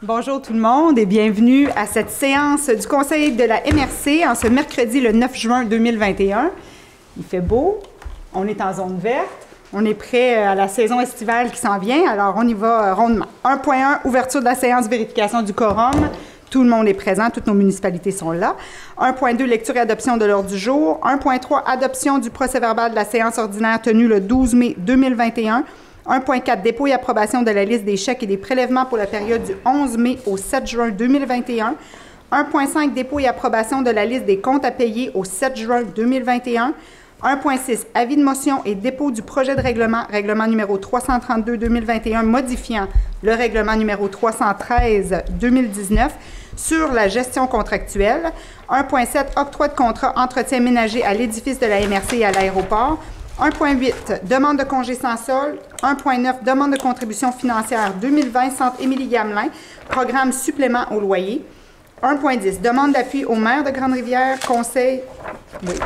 Bonjour tout le monde et bienvenue à cette séance du Conseil de la MRC en ce mercredi le 9 juin 2021. Il fait beau, on est en zone verte, on est prêt à la saison estivale qui s'en vient, alors on y va rondement. 1.1, ouverture de la séance, vérification du quorum. Tout le monde est présent, toutes nos municipalités sont là. 1.2, lecture et adoption de l'ordre du jour. 1.3, adoption du procès-verbal de la séance ordinaire tenue le 12 mai 2021. 1.4, dépôt et approbation de la liste des chèques et des prélèvements pour la période du 11 mai au 7 juin 2021. 1.5, dépôt et approbation de la liste des comptes à payer au 7 juin 2021. 1.6, avis de motion et dépôt du projet de règlement, règlement numéro 332-2021, modifiant le règlement numéro 313-2019 sur la gestion contractuelle. 1.7, octroi de contrat entretien ménager à l'édifice de la MRC et à l'aéroport. 1.8, demande de congé sans solde. 1.9, demande de contribution financière 2020, Centre Émilie-Gamelin, programme supplément au loyer. 1.10, demande d'appui au maire de Grande-Rivière, conseil,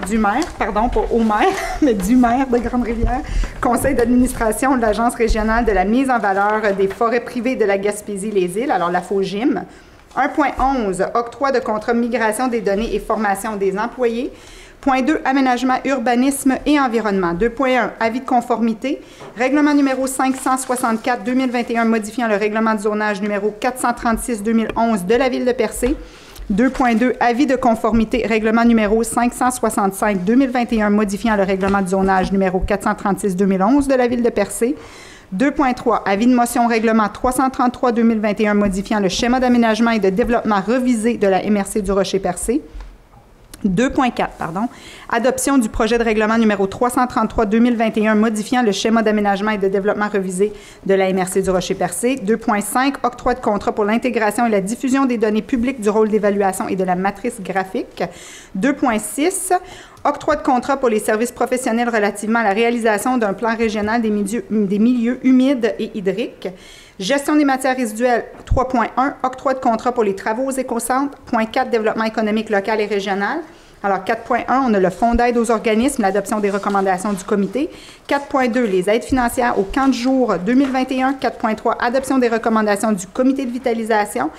du maire, pardon, pas au maire, mais du maire de Grande-Rivière, conseil d'administration de l'Agence régionale de la mise en valeur des forêts privées de la Gaspésie-les-Îles, alors la FOGIM. 1.11, octroi de contrat migration des données et formation des employés. Point 2, aménagement, urbanisme et environnement. 2.1, avis de conformité. Règlement numéro 564-2021 modifiant le règlement de zonage numéro 436-2011 de la Ville de Percé. 2.2, avis de conformité. Règlement numéro 565-2021 modifiant le règlement de zonage numéro 436-2011 de la Ville de Percé. 2.3, avis de motion règlement 333-2021 modifiant le schéma d'aménagement et de développement revisé de la MRC du Rocher-Percé. 2.4, adoption du projet de règlement numéro 333-2021 modifiant le schéma d'aménagement et de développement revisé de la MRC du Rocher-Percé. 2.5, octroi de contrat pour l'intégration et la diffusion des données publiques du rôle d'évaluation et de la matrice graphique. 2.6, octroi de contrat pour les services professionnels relativement à la réalisation d'un plan régional des milieux humides et hydriques. Gestion des matières résiduelles, 3.1, octroi de contrat pour les travaux aux écocentres. 4, développement économique local et régional. Alors, 4.1, on a le fonds d'aide aux organismes, l'adoption des recommandations du comité. 4.2, les aides financières au camp de jour 2021. 4.3, adoption des recommandations du comité de vitalisation.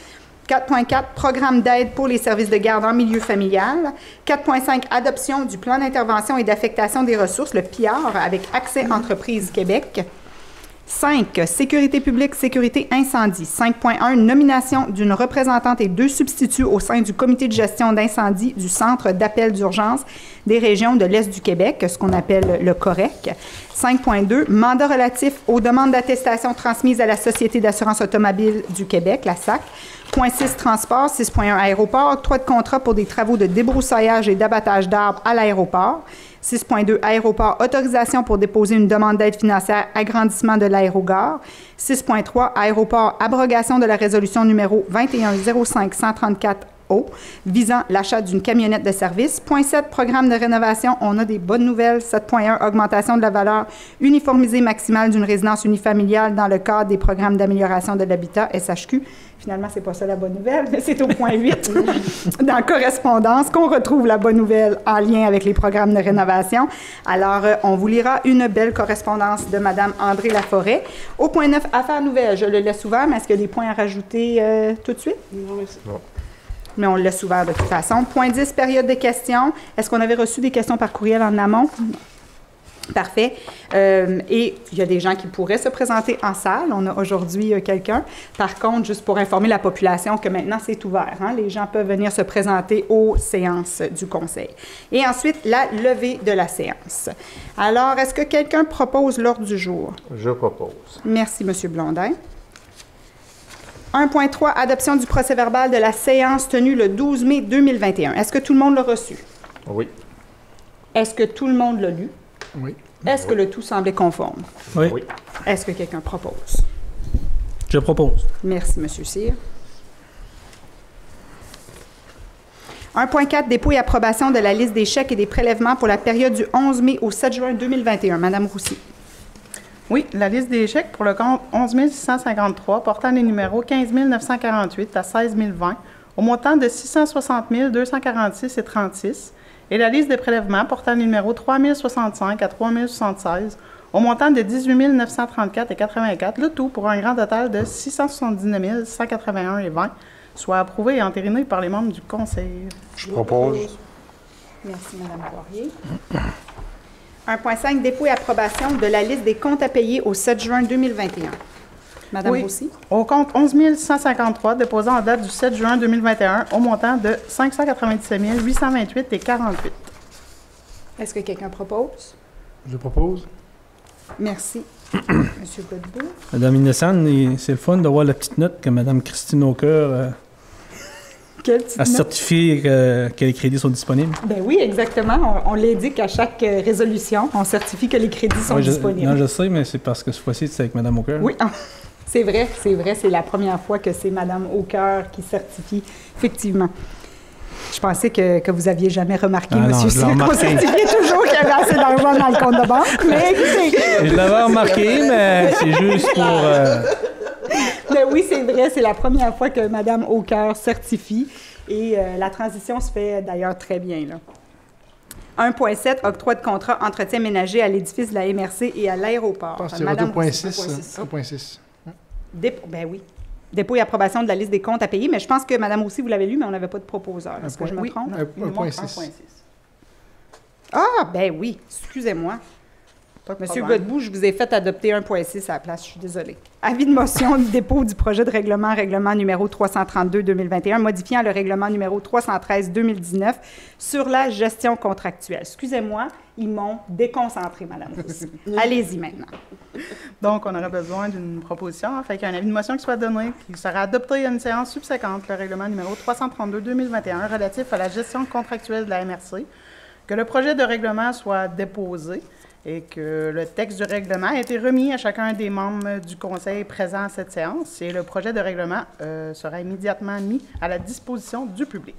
4.4, programme d'aide pour les services de garde en milieu familial. 4.5, adoption du plan d'intervention et d'affectation des ressources, le PIAR, avec Accès Entreprises Québec. 5, sécurité publique, sécurité incendie. 5.1, nomination d'une représentante et 2 substituts au sein du comité de gestion d'incendie du Centre d'appel d'urgence des régions de l'Est du Québec, ce qu'on appelle le COREC. 5.2, mandat relatif aux demandes d'attestation transmises à la Société d'assurance automobile du Québec, la SAC. 6, transport. 6.1, aéroport, octroi de contrat pour des travaux de débroussaillage et d'abattage d'arbres à l'aéroport. 6.2, aéroport, autorisation pour déposer une demande d'aide financière, agrandissement de l'aérogare. 6.3, aéroport, abrogation de la résolution numéro 2105-134 visant l'achat d'une camionnette de service. 7, programme de rénovation. On a des bonnes nouvelles. 7.1, augmentation de la valeur uniformisée maximale d'une résidence unifamiliale dans le cadre des programmes d'amélioration de l'habitat, SHQ. Finalement, c'est pas ça la bonne nouvelle, mais c'est au point 8 dans correspondance qu'on retrouve la bonne nouvelle en lien avec les programmes de rénovation. Alors, on vous lira une belle correspondance de Mme André Laforêt. Au point 9, affaires nouvelles. Je le laisse ouvert, mais est-ce qu'il y a des points à rajouter tout de suite? Non, merci. Non. Mais on le laisse ouvert de toute façon. Point 10, période de questions. Est-ce qu'on avait reçu des questions par courriel en amont? Parfait. Et il y a des gens qui pourraient se présenter en salle. On a aujourd'hui quelqu'un. Par contre, juste pour informer la population que maintenant, c'est ouvert. Les gens peuvent venir se présenter aux séances du Conseil. Et ensuite, la levée de la séance. Alors, est-ce que quelqu'un propose l'ordre du jour? Je propose. Merci, M. Blondin. 1.3, adoption du procès-verbal de la séance tenue le 12 mai 2021. Est-ce que tout le monde l'a reçu? Oui. Est-ce que tout le monde l'a lu? Oui. Est-ce que le tout semblait conforme? Oui. Oui. Est-ce que quelqu'un propose? Je propose. Merci, M. Cyr. 1.4, dépôt et approbation de la liste des chèques et des prélèvements pour la période du 11 mai au 7 juin 2021. Madame Roussy. Oui, la liste des chèques pour le compte 11 653 portant les numéros 15 948 à 16 020 au montant de 660 246,36 et la liste des prélèvements portant les numéros 3 065 à 3 076 au montant de 18 934,84 le tout pour un grand total de 679 181,20 soit approuvé et entériné par les membres du Conseil. Je propose. Merci, Mme Poirier. 1.5, dépôt et approbation de la liste des comptes à payer au 7 juin 2021. Madame Roussy. Au compte 11 153, déposé en date du 7 juin 2021, au montant de 597 828,48. Est-ce que quelqu'un propose? Je propose. Merci. Monsieur Godbout. Madame Innocent, c'est le fun de voir la petite note que Madame Christine Aucoeur Quelle petite a note? certifié que les crédits sont disponibles. Ben oui, exactement. On l'indique à chaque résolution. On certifie que les crédits sont disponibles. Non, je sais, mais c'est parce que cette fois-ci, c'est avec Madame Aucoeur. Oui, c'est vrai. C'est la première fois que c'est Madame Aucoeur qui certifie, effectivement. Je pensais que vous aviez jamais remarqué, Monsieur Cyr, qu'on certifiait toujours qu'il y avait assez d'argent dans le compte de banque. Mais écoutez... Je l'avais remarqué, mais c'est juste pour... Mais oui, c'est vrai, c'est la première fois que Mme Aucoeur certifie et la transition se fait d'ailleurs très bien, là. 1.7, octroi de contrat entretien ménager à l'édifice de la MRC et à l'aéroport. Je pense que c'est 2.6. Ben oui. Dépôt et approbation de la liste des comptes à payer, mais je pense que Mme Roussy, vous l'avez lu, mais on n'avait pas de proposeur. Est-ce que je me trompe? 1.6. Ah, ben oui, excusez-moi. Monsieur Godbout, je vous ai fait adopter 1.6 à la place, je suis désolée. Avis de motion du dépôt du projet de règlement numéro 332-2021, modifiant le règlement numéro 313-2019 sur la gestion contractuelle. Excusez-moi, ils m'ont déconcentré, Mme Roussy. Allez-y maintenant. Donc, on aurait besoin d'une proposition, afin qu'il y ait un avis de motion qui soit donné, qui sera adopté à une séance subséquente, le règlement numéro 332-2021 relatif à la gestion contractuelle de la MRC, que le projet de règlement soit déposé et que le texte du règlement a été remis à chacun des membres du Conseil présent à cette séance et le projet de règlement sera immédiatement mis à la disposition du public.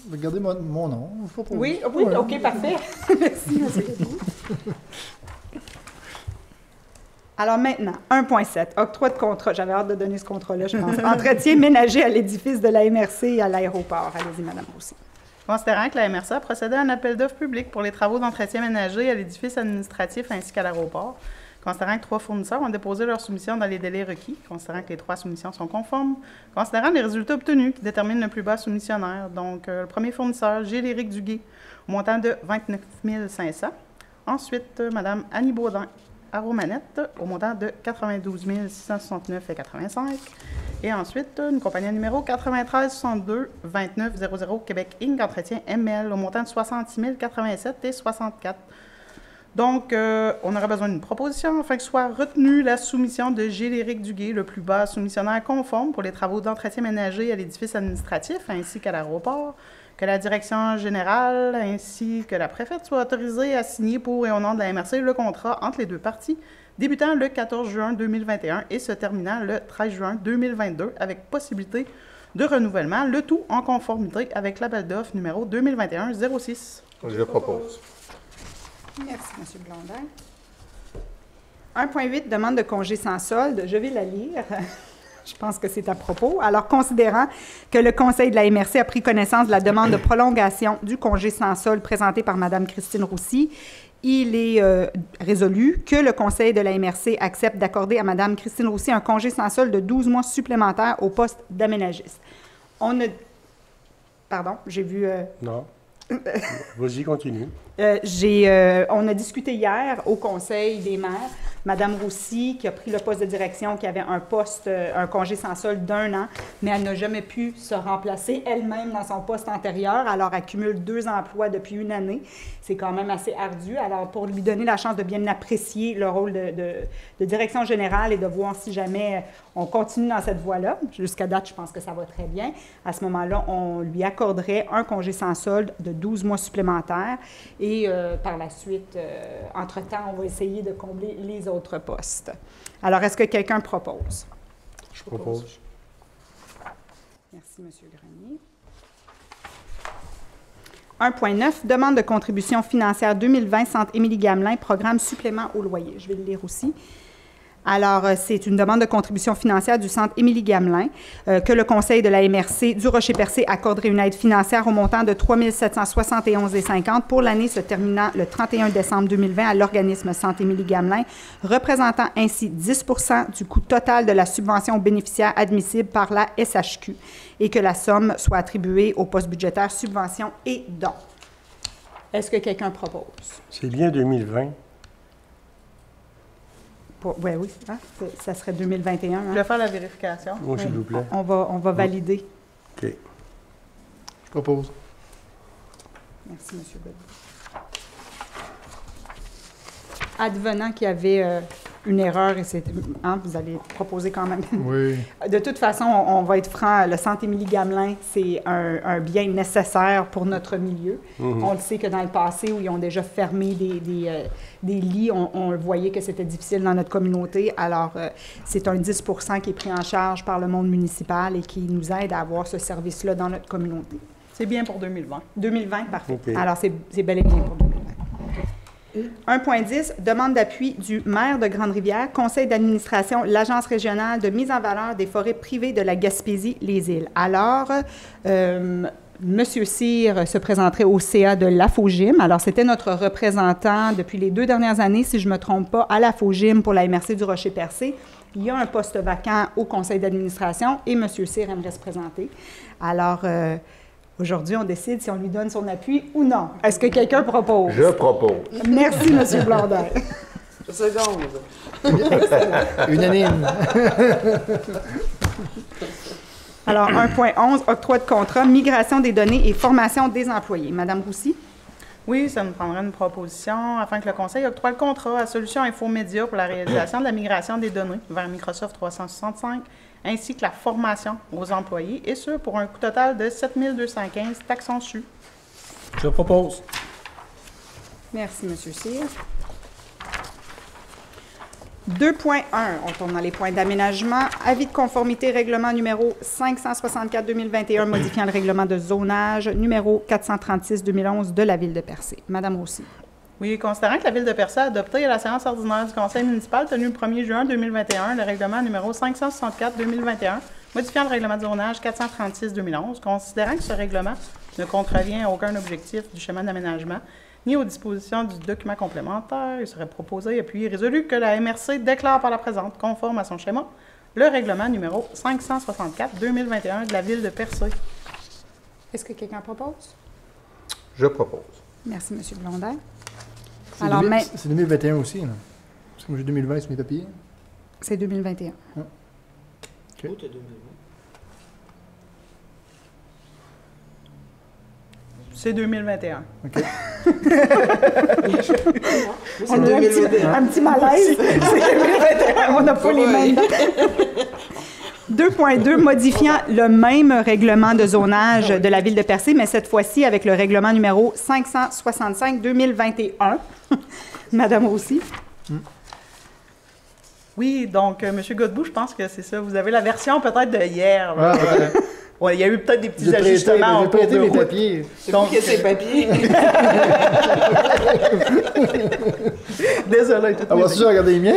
Regardez mon nom. Oui, OK, parfait. Merci, M. Godbout. Alors maintenant, 1.7, octroi de contrat. J'avais hâte de donner ce contrat-là, je pense. Entretien ménager à l'édifice de la MRC et à l'aéroport. Allez-y, Mme Roussy. Considérant que la MRC a procédé à un appel d'offres public pour les travaux d'entretien ménager à l'édifice administratif ainsi qu'à l'aéroport, considérant que 3 fournisseurs ont déposé leur soumission dans les délais requis, considérant que les 3 soumissions sont conformes, considérant les résultats obtenus qui déterminent le plus bas soumissionnaire, donc le premier fournisseur, Gilles Éric Duguay, au montant de 29 500. Ensuite, Mme Annie Baudin, Aromanette, au montant de 92 669,85. Et ensuite, une compagnie numéro 93 62 29 00 Québec Inc. Entretien ML, au montant de 66 087,64. Donc, on aurait besoin d'une proposition afin que soit retenue la soumission de Gilles Éric Duguay, le plus bas soumissionnaire conforme pour les travaux d'entretien ménager à l'édifice administratif ainsi qu'à l'aéroport, que la direction générale ainsi que la préfète soient autorisées à signer pour et au nom de la MRC le contrat entre les deux parties, débutant le 14 juin 2021 et se terminant le 13 juin 2022 avec possibilité de renouvellement, le tout en conformité avec l'appel d'offres numéro 2021-06. Je propose. Merci, M. Blondin. 1.8, demande de congé sans solde. Je vais la lire. Je pense que c'est à propos. Alors, considérant que le Conseil de la MRC a pris connaissance de la demande de prolongation du congé sans solde présentée par Mme Christine Roussy, il est résolu que le Conseil de la MRC accepte d'accorder à Mme Christine Roussy un congé sans solde de 12 mois supplémentaires au poste d'aménagiste. On a... Pardon, j'ai vu... Non. Vas-y, continue. On a discuté hier au Conseil des maires, Mme Roussy, qui a pris le poste de direction, qui avait un congé sans solde d'1 an, mais elle n'a jamais pu se remplacer elle-même dans son poste antérieur, alors elle cumule 2 emplois depuis 1 année. C'est quand même assez ardu. Alors, pour lui donner la chance de bien apprécier le rôle de direction générale et de voir si jamais on continue dans cette voie-là, jusqu'à date, je pense que ça va très bien, à ce moment-là, on lui accorderait un congé sans solde de 12 mois supplémentaires et par la suite, entre-temps, on va essayer de combler les autres postes. Alors, est-ce que quelqu'un propose? Je propose. Merci, M. Grenier. 1.9, demande de contribution financière 2020, Centre Émilie Gamelin, programme supplément au loyer. Je vais le lire aussi. Alors, c'est une demande de contribution financière du Centre Émilie-Gamelin que le Conseil de la MRC du Rocher-Percé accorderait une aide financière au montant de 3 771,50 pour l'année se terminant le 31 décembre 2020 à l'organisme Centre Émilie-Gamelin, représentant ainsi 10 du coût total de la subvention aux bénéficiaires admissibles par la SHQ et que la somme soit attribuée au poste budgétaire subvention et dons. Est-ce que quelqu'un propose? C'est bien 2020. Oui, hein? Ça serait 2021. Hein? Je vais faire la vérification. Oui, s'il vous plaît. On va valider. OK. Je propose. Merci, M. Godbout. Advenant qu'il y avait une erreur, et vous allez proposer quand même. Oui. De toute façon, on va être franc, le Centre Émilie-Gamelin, c'est un bien nécessaire pour notre milieu. On le sait que dans le passé, où ils ont déjà fermé des lits, on voyait que c'était difficile dans notre communauté. Alors, c'est un 10 qui est pris en charge par le monde municipal et qui nous aide à avoir ce service-là dans notre communauté. C'est bien pour 2020. 2020, parfait. OK. Alors, c'est bel et bien pour 2020. 1.10, demande d'appui du maire de Grande-Rivière, conseil d'administration, l'Agence régionale de mise en valeur des forêts privées de la Gaspésie-les-Îles. Alors, M. Cyr se présenterait au CA de l'AFOGIM. Alors, c'était notre représentant depuis les 2 dernières années, si je ne me trompe pas, à l'AFOGIM pour la MRC du Rocher-Percé. Il y a un poste vacant au conseil d'administration et M. Cyr aimerait se présenter. Alors, aujourd'hui, on décide si on lui donne son appui ou non. Est-ce que quelqu'un propose? Je propose. Merci, M. Blondin. Je seconde. Unanime. Alors, 1.11, octroi de contrat, migration des données et formation des employés. Madame Roussy? Oui, ça nous prendrait une proposition afin que le Conseil octroie le contrat à Solutions Infomédia pour la réalisation de la migration des données vers Microsoft 365 ainsi que la formation aux employés, et ce, pour un coût total de 7 215 taxes su. Je propose. Merci, M. Cyr. 2.1, on tourne dans les points d'aménagement. Avis de conformité règlement numéro 564-2021 modifiant le règlement de zonage numéro 436-2011 de la Ville de Percé. Madame Roussy. Oui, considérant que la Ville de Percé a adopté à la séance ordinaire du Conseil municipal tenue le 1er juin 2021 le règlement numéro 564-2021 modifiant le règlement de zonage 436-2011, considérant que ce règlement ne contrevient à aucun objectif du schéma d'aménagement ni aux dispositions du document complémentaire, il serait proposé et puis résolu que la MRC déclare par la présente, conforme à son schéma, le règlement numéro 564-2021 de la Ville de Percé. Est-ce que quelqu'un propose? Je propose. Merci, M. Blondin. C'est Alors, c'est 2021 aussi, là. Parce que moi, j'ai 2020 sur mes papiers. c'est 2021. Où t'as 2020? C'est 2021. OK. On a un petit malaise. C'est 2021. On n'a pas les mêmes dates. 2.2, modifiant le même règlement de zonage de la Ville de Percé, mais cette fois-ci avec le règlement numéro 565-2021. Madame Roussy. Oui, donc, M. Godbout, je pense que c'est ça. Vous avez la version peut-être de hier. Là. Ah, ouais. Ouais, il y a eu peut-être des petits J'ai ajustements en cours prêté de mes route. papiers. C'est vous qui a ses papiers. Désolé. tout Ah, vas-tu regarder les miens?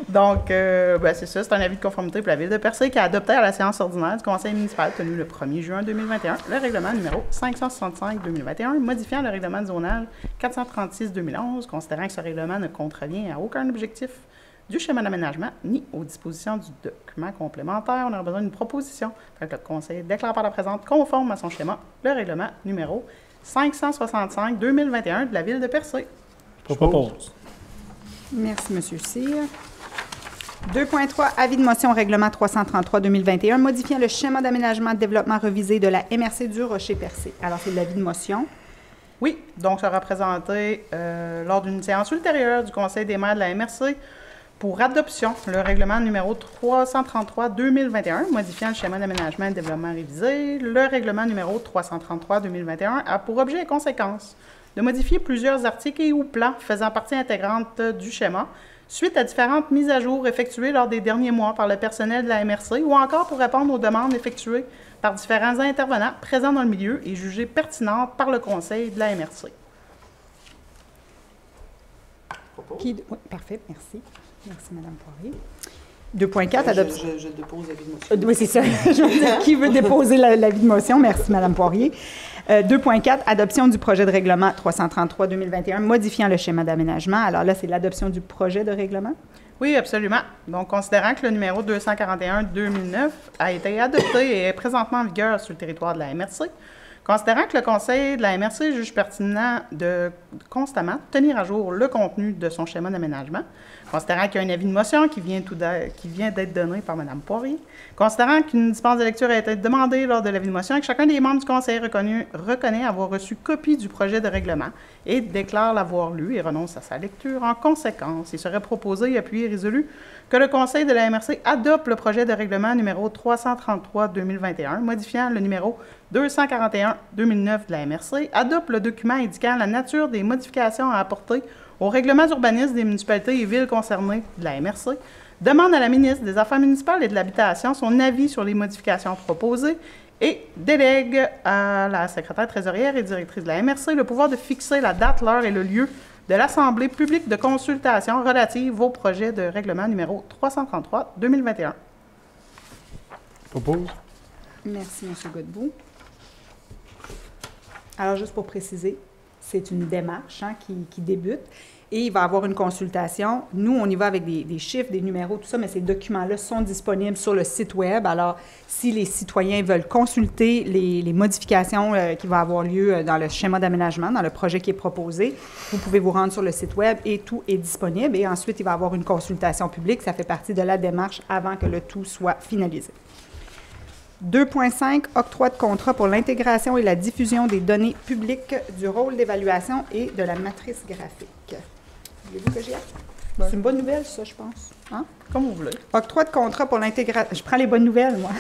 Donc, c'est ça, c'est un avis de conformité pour la Ville de Percé qui a adopté à la séance ordinaire du Conseil municipal tenue le 1er juin 2021 le règlement numéro 565-2021 modifiant le règlement de zonage 436-2011, considérant que ce règlement ne contrevient à aucun objectif du schéma d'aménagement ni aux dispositions du document complémentaire. On aurait besoin d'une proposition. Fait que le Conseil déclare par la présente conforme à son schéma le règlement numéro 565-2021 de la Ville de Percé. Je propose. Merci, M. Cyr. 2.3, avis de motion au règlement 333-2021 modifiant le schéma d'aménagement et de développement revisé de la MRC du Rocher-Percé. Alors, c'est l'avis de motion. Oui, donc ça sera présenté lors d'une séance ultérieure du Conseil des maires de la MRC pour adoption le règlement numéro 333-2021 modifiant le schéma d'aménagement et de développement révisé. Le règlement numéro 333-2021 a pour objet et conséquence de modifier plusieurs articles et ou plans faisant partie intégrante du schéma suite à différentes mises à jour effectuées lors des derniers mois par le personnel de la MRC ou encore pour répondre aux demandes effectuées par différents intervenants présents dans le milieu et jugées pertinentes par le Conseil de la MRC. propose. Oui, parfait, merci. Merci, Mme Poirier. 2.4, adoption. Je dépose l'avis de motion. Oui, c'est ça. Je veux dire, qui veut déposer l'avis de motion? Merci, Mme Poirier. 2.4, adoption du projet de règlement 333-2021, modifiant le schéma d'aménagement. Alors là, c'est l'adoption du projet de règlement. Oui, absolument. Donc, considérant que le numéro 241-2009 a été adopté et est présentement en vigueur sur le territoire de la MRC, considérant que le Conseil de la MRC juge pertinent de constamment tenir à jour le contenu de son schéma d'aménagement, considérant qu'il y a un avis de motion qui vient d'être donné par Mme Poirier, considérant qu'une dispense de lecture a été demandée lors de l'avis de motion et que chacun des membres du Conseil reconnaît avoir reçu copie du projet de règlement et déclare l'avoir lu et renonce à sa lecture. En conséquence, il serait proposé, appuyé et résolu que le Conseil de la MRC adopte le projet de règlement numéro 333-2021, modifiant le numéro 241-2009 de la MRC, adopte le document indiquant la nature des modifications à apporter aux règlements urbanistes des municipalités et villes concernées de la MRC, demande à la ministre des Affaires municipales et de l'Habitation son avis sur les modifications proposées et délègue à la secrétaire trésorière et directrice de la MRC le pouvoir de fixer la date, l'heure et le lieu de l'Assemblée publique de consultation relative au projet de règlement numéro 333-2021. Propose. Merci, M. Godbout. Alors, juste pour préciser, c'est une démarche qui débute et il va y avoir une consultation. Nous, on y va avec des chiffres, des numéros, tout ça, mais ces documents-là sont disponibles sur le site Web. Alors, si les citoyens veulent consulter les modifications qui vont avoir lieu dans le schéma d'aménagement, dans le projet qui est proposé, vous pouvez vous rendre sur le site Web et tout est disponible. Et ensuite, il va y avoir une consultation publique. Ça fait partie de la démarche avant que le tout soit finalisé. 2.5, octroi de contrat pour l'intégration et la diffusion des données publiques du rôle d'évaluation et de la matrice graphique. Voulez-vous que j'y aille? C'est une bonne nouvelle, ça, je pense. Hein? Comme vous voulez. Octroi de contrat pour l'intégration... Je prends les bonnes nouvelles, moi.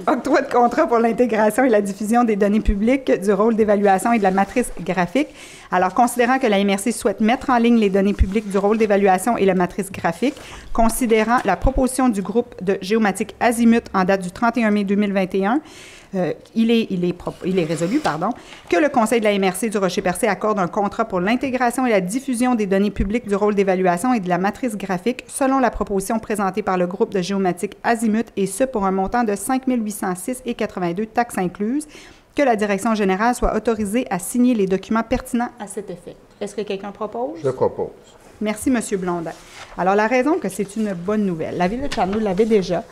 Octroi de contrat pour l'intégration et la diffusion des données publiques du rôle d'évaluation et de la matrice graphique. Alors, considérant que la MRC souhaite mettre en ligne les données publiques du rôle d'évaluation et la matrice graphique, considérant la proposition du groupe de Géomatique Azimut en date du 31 mai 2021, il est résolu, que le Conseil de la MRC du Rocher-Percé accorde un contrat pour l'intégration et la diffusion des données publiques du rôle d'évaluation et de la matrice graphique selon la proposition présentée par le groupe de Géomatique Azimut, et ce pour un montant de 5 806,82 taxes incluses, que la Direction générale soit autorisée à signer les documents pertinents à cet effet. Est-ce que quelqu'un propose? Je propose. Merci, M. Blondin. Alors, la raison que c'est une bonne nouvelle, la Ville de Channel l'avait déjà.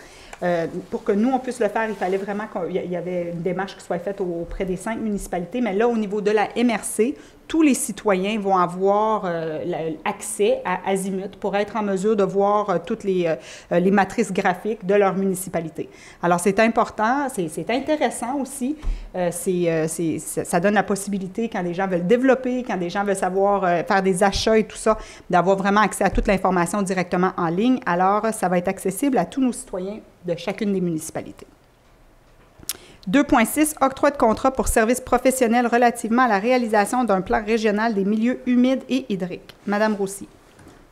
Pour que nous, on puisse le faire, il fallait vraiment qu'il y avait une démarche qui soit faite auprès des 5 municipalités. Mais là, au niveau de la MRC, tous les citoyens vont avoir accès à Azimut pour être en mesure de voir toutes les matrices graphiques de leur municipalité. Alors, c'est important, c'est intéressant aussi. Ça donne la possibilité, quand des gens veulent développer, quand des gens veulent savoir faire des achats et tout ça, d'avoir vraiment accès à toute l'information directement en ligne. Alors, ça va être accessible à tous nos citoyens de chacune des municipalités. 2.6, octroi de contrat pour services professionnels relativement à la réalisation d'un plan régional des milieux humides et hydriques. Madame Roussy.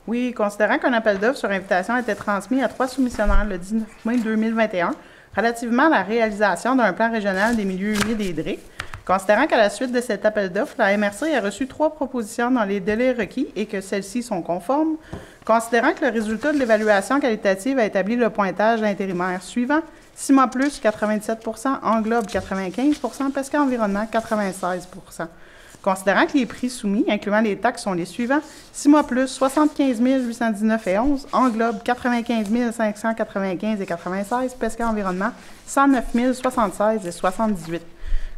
Oui, considérant qu'un appel d'offres sur invitation a été transmis à 3 soumissionnaires le 19 mai 2021 relativement à la réalisation d'un plan régional des milieux humides et hydriques, considérant qu'à la suite de cet appel d'offres, la MRC a reçu 3 propositions dans les délais requis et que celles-ci sont conformes, considérant que le résultat de l'évaluation qualitative a établi le pointage intérimaire suivant: CIMA Plus, 97 %, Englobe, 95 %, Pesca Environnement, 96 %. Considérant que les prix soumis, incluant les taxes, sont les suivants: CIMA Plus, 75 819,11 $, Englobe, 95 595,96 $, Pesca Environnement, 109 076,78 $.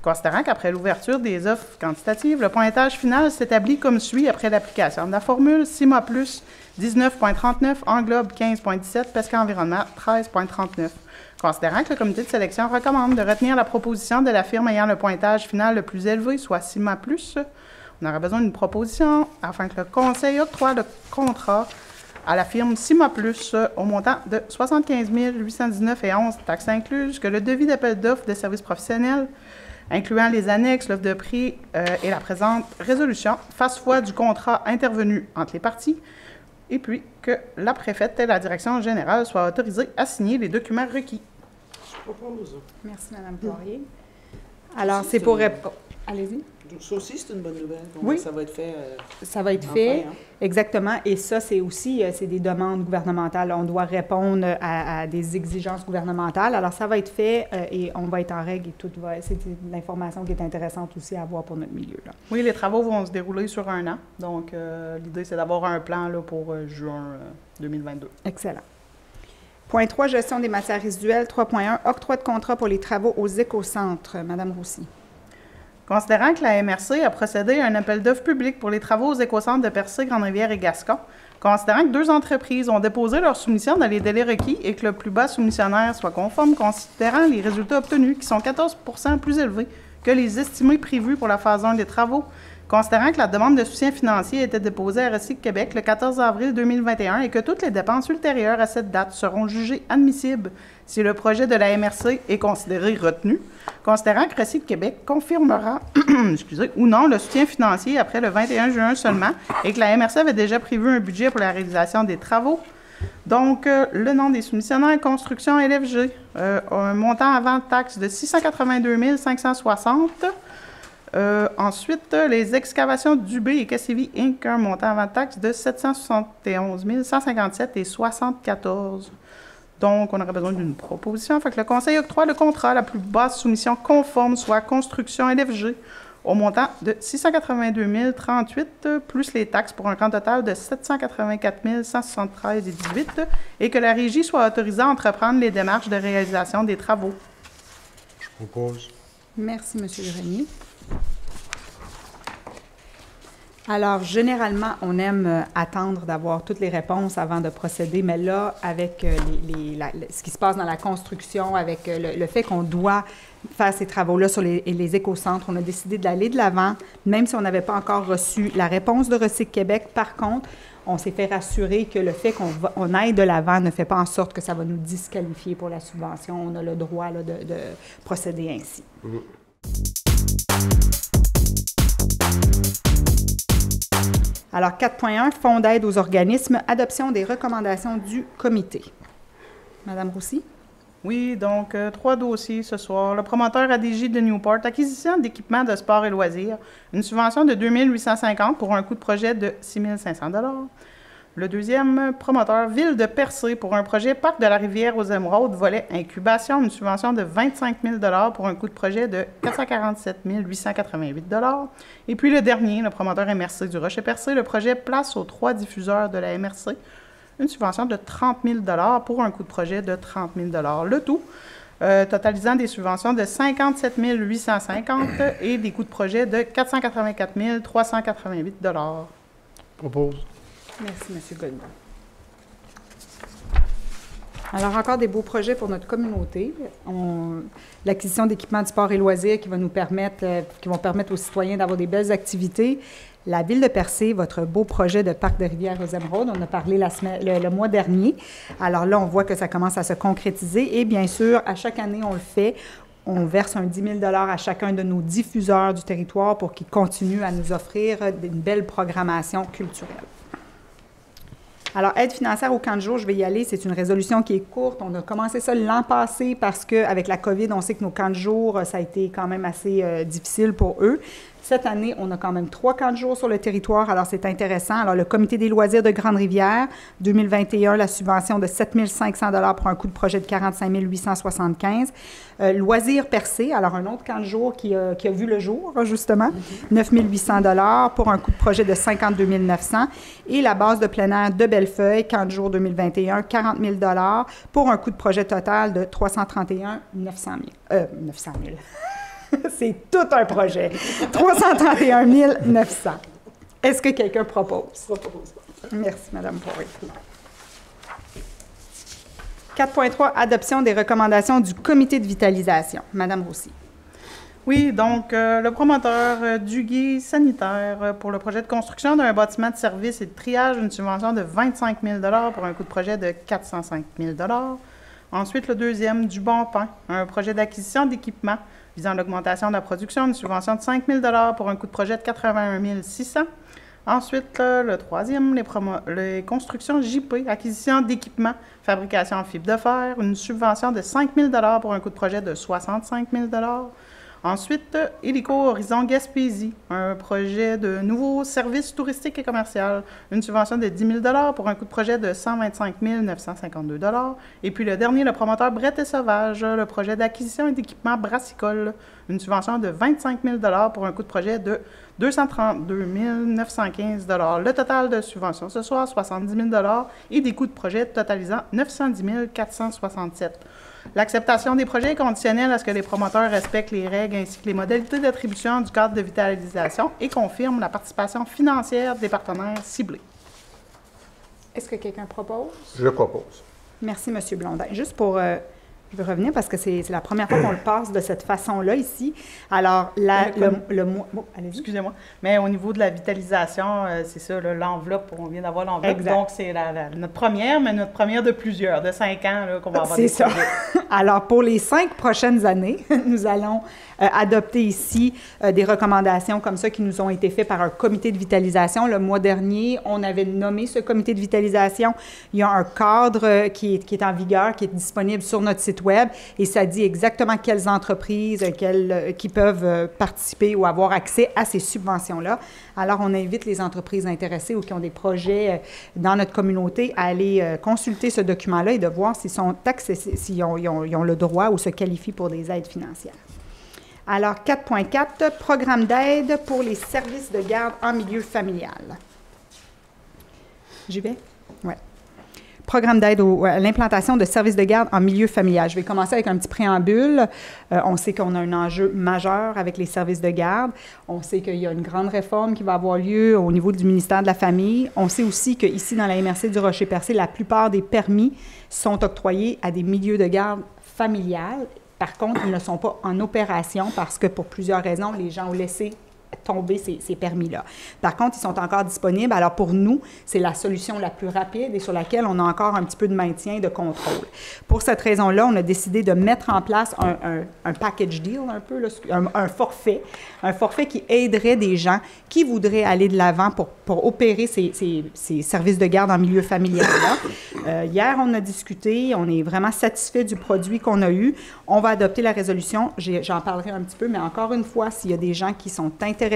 Considérant qu'après l'ouverture des offres quantitatives, le pointage final s'établit comme suit après l'application de la formule: CIMA Plus, 19,39, Englobe, 15,17, Pesca Environnement, 13,39. Considérant que le comité de sélection recommande de retenir la proposition de la firme ayant le pointage final le plus élevé, soit CIMA Plus, on aurait besoin d'une proposition afin que le Conseil octroie le contrat à la firme CIMA Plus au montant de 75 819,11 $, taxes incluses, que le devis d'appel d'offres de services professionnels, incluant les annexes, l'offre de prix et la présente résolution, fasse foi du contrat intervenu entre les parties, et puis que la préfète et la direction générale soient autorisées à signer les documents requis. Je propose. Merci, Mme Poirier. Alors, c'est pour répondre... Allez-y. Ça aussi, c'est une bonne nouvelle. Donc, Oui. ça va être fait. Ça va être Enfin, fait, hein. exactement. Et ça, c'est aussi c'est des demandes gouvernementales. On doit répondre à des exigences gouvernementales. Alors, ça va être fait et on va être en règle et tout va. C'est de l'information qui est intéressante aussi à avoir pour notre milieu, là. Oui, les travaux vont se dérouler sur un an. Donc, l'idée, c'est d'avoir un plan là, pour juin 2022. Excellent. Point 3, gestion des matières résiduelles. 3.1, octroi de contrat pour les travaux aux écocentres. Madame Roussy. Considérant que la MRC a procédé à un appel d'offres public pour les travaux aux écocentres de Percé, Grande-Rivière et Gascon, considérant que 2 entreprises ont déposé leur soumission dans les délais requis et que le plus bas soumissionnaire soit conforme, considérant les résultats obtenus qui sont 14 % plus élevés que les estimés prévus pour la phase 1 des travaux, considérant que la demande de soutien financier a été déposée à Recyc Québec le 14 avril 2021 et que toutes les dépenses ultérieures à cette date seront jugées admissibles si le projet de la MRC est considéré retenu, considérant que Recyc Québec confirmera ou non le soutien financier après le 21 juin seulement et que la MRC avait déjà prévu un budget pour la réalisation des travaux. Donc, le nom des soumissionnaires, Construction LFG, un montant avant taxe de 682 560. Ensuite, les excavations Dubé et Cassivi Inc., un montant avant taxe de 771 157 et 74. Donc, on aurait besoin d'une proposition. Fait que le Conseil octroie le contrat à la plus basse soumission conforme, soit Construction LFG, au montant de 682 038 plus les taxes pour un grand total de 784 173 et 18 et que la Régie soit autorisée à entreprendre les démarches de réalisation des travaux. Je propose. Merci, M. Grenier. Alors, généralement, on aime attendre d'avoir toutes les réponses avant de procéder, mais là, avec ce qui se passe dans la construction, avec le fait qu'on doit faire ces travaux-là sur les écocentres, on a décidé d'aller de l'avant, même si on n'avait pas encore reçu la réponse de Recyc Québec. Par contre, on s'est fait rassurer que le fait qu'on aille de l'avant ne fait pas en sorte que ça va nous disqualifier pour la subvention. On a le droit là, de procéder ainsi. Alors, 4.1, Fonds d'aide aux organismes, adoption des recommandations du comité. Madame Roussy? Oui, donc 3 dossiers ce soir. Le promoteur ADJ de Newport, acquisition d'équipements de sport et loisirs, une subvention de 2 850 pour un coût de projet de 6 500 $. Le deuxième promoteur, Ville de Percé, pour un projet Parc de la Rivière aux Émeraudes, volet incubation, une subvention de 25 000 $ pour un coût de projet de 447 888 $. Et puis le dernier, le promoteur MRC du Rocher-Percé, le projet Place aux 3 diffuseurs de la MRC, une subvention de 30 000 $ pour un coût de projet de 30 000 $. Le tout, totalisant des subventions de 57 850 et des coûts de projet de 484 388 $. Propose. Merci, M. Godin. Alors, encore des beaux projets pour notre communauté. L'acquisition d'équipements de sport et loisirs qui vont permettre aux citoyens d'avoir des belles activités. La Ville de Percé, votre beau projet de parc de rivière aux Émeraudes, on a parlé le mois dernier. Alors là, on voit que ça commence à se concrétiser et bien sûr, à chaque année, on le fait. On verse un 10 000 $ à chacun de nos diffuseurs du territoire pour qu'ils continuent à nous offrir une belle programmation culturelle. Alors, aide financière au camp de jour, je vais y aller. C'est une résolution qui est courte. On a commencé ça l'an passé parce qu'avec la COVID, on sait que nos camps de jour, ça a été quand même assez difficile pour eux. Cette année, on a quand même 3 camps de jour sur le territoire, alors c'est intéressant. Alors, le Comité des loisirs de Grande-Rivière, 2021, la subvention de 7 500 $ pour un coût de projet de 45 875. Loisirs Percé, alors un autre camp de jour qui a vu le jour, justement, 9 800 $ pour un coût de projet de 52 900. Et la base de plein air de Bellefeuille, camp de jour 2021, 40 000 $ pour un coût de projet total de 331 900 000. C'est tout un projet. 331 900. Est-ce que quelqu'un propose? Propose. Merci, Mme Poirier. 4.3, adoption des recommandations du comité de vitalisation. Mme Roussy. Oui, donc le promoteur Duguay Sanitaire pour le projet de construction d'un bâtiment de service et de triage, une subvention de 25 000 $ pour un coût de projet de 405 000 $. Ensuite, le deuxième, du Bon Pain, un projet d'acquisition d'équipements visant l'augmentation de la production, une subvention de 5 000 $ pour un coût de projet de 81 600 $. Ensuite, le troisième, les constructions JP, acquisition d'équipements, fabrication en fibre de fer, une subvention de 5 000 $ pour un coût de projet de 65 000 $. Ensuite, Hélico Horizon Gaspésie, un projet de nouveau service touristique et commercial, une subvention de 10 000 pour un coût de projet de 125 952 $. Et puis le dernier, le promoteur Brett et Sauvage, le projet d'acquisition et d'équipement brassicole, une subvention de 25 000 $ pour un coût de projet de 232 915 $. Le total de subvention ce soir, 70 000 $ et des coûts de projet totalisant 910 467 $. L'acceptation des projets est conditionnelle à ce que les promoteurs respectent les règles ainsi que les modalités d'attribution du cadre de vitalisation et confirment la participation financière des partenaires ciblés. Est-ce que quelqu'un propose? Je propose. Merci, M. Blondin. Juste pour... je veux revenir parce que c'est la première fois qu'on le passe de cette façon-là ici. Alors, le mois... Bon, allez-y. Excusez-moi, mais au niveau de la vitalisation, c'est ça, là, l'enveloppe, on vient d'avoir l'enveloppe. Exact. Donc, c'est notre première, mais notre première de plusieurs, de 5 ans, là, qu'on va avoir C'est des ça. projets. Alors, pour les 5 prochaines années, nous allons adopter ici des recommandations comme ça qui nous ont été faites par un comité de vitalisation. Le mois dernier, on avait nommé ce comité de vitalisation. Il y a un cadre qui est en vigueur, qui est disponible sur notre site Web et ça dit exactement quelles entreprises qui peuvent participer ou avoir accès à ces subventions-là. Alors, on invite les entreprises intéressées ou qui ont des projets dans notre communauté à aller consulter ce document-là et de voir s'ils sont accessibles, s'ils ont le droit ou se qualifient pour des aides financières. Alors, 4.4, programme d'aide pour les services de garde en milieu familial. J'y vais? Oui. Programme d'aide à l'implantation de services de garde en milieu familial. Je vais commencer avec un petit préambule. On sait qu'on a un enjeu majeur avec les services de garde. On sait qu'il y a une grande réforme qui va avoir lieu au niveau du ministère de la Famille. On sait aussi qu'ici, dans la MRC du Rocher-Percé, la plupart des permis sont octroyés à des milieux de garde familiales. Par contre, ils ne sont pas en opération parce que pour plusieurs raisons, les gens ont laissé tomber ces permis-là. Par contre, ils sont encore disponibles. Alors, pour nous, c'est la solution la plus rapide et sur laquelle on a encore un petit peu de maintien et de contrôle. Pour cette raison-là, on a décidé de mettre en place un package deal, un peu, là, un forfait qui aiderait des gens qui voudraient aller de l'avant pour opérer ces services de garde en milieu familial-là. Hier, on a discuté, on est vraiment satisfait du produit qu'on a eu. On va adopter la résolution, j'en parlerai un petit peu, mais encore une fois, s'il y a des gens qui sont intéressés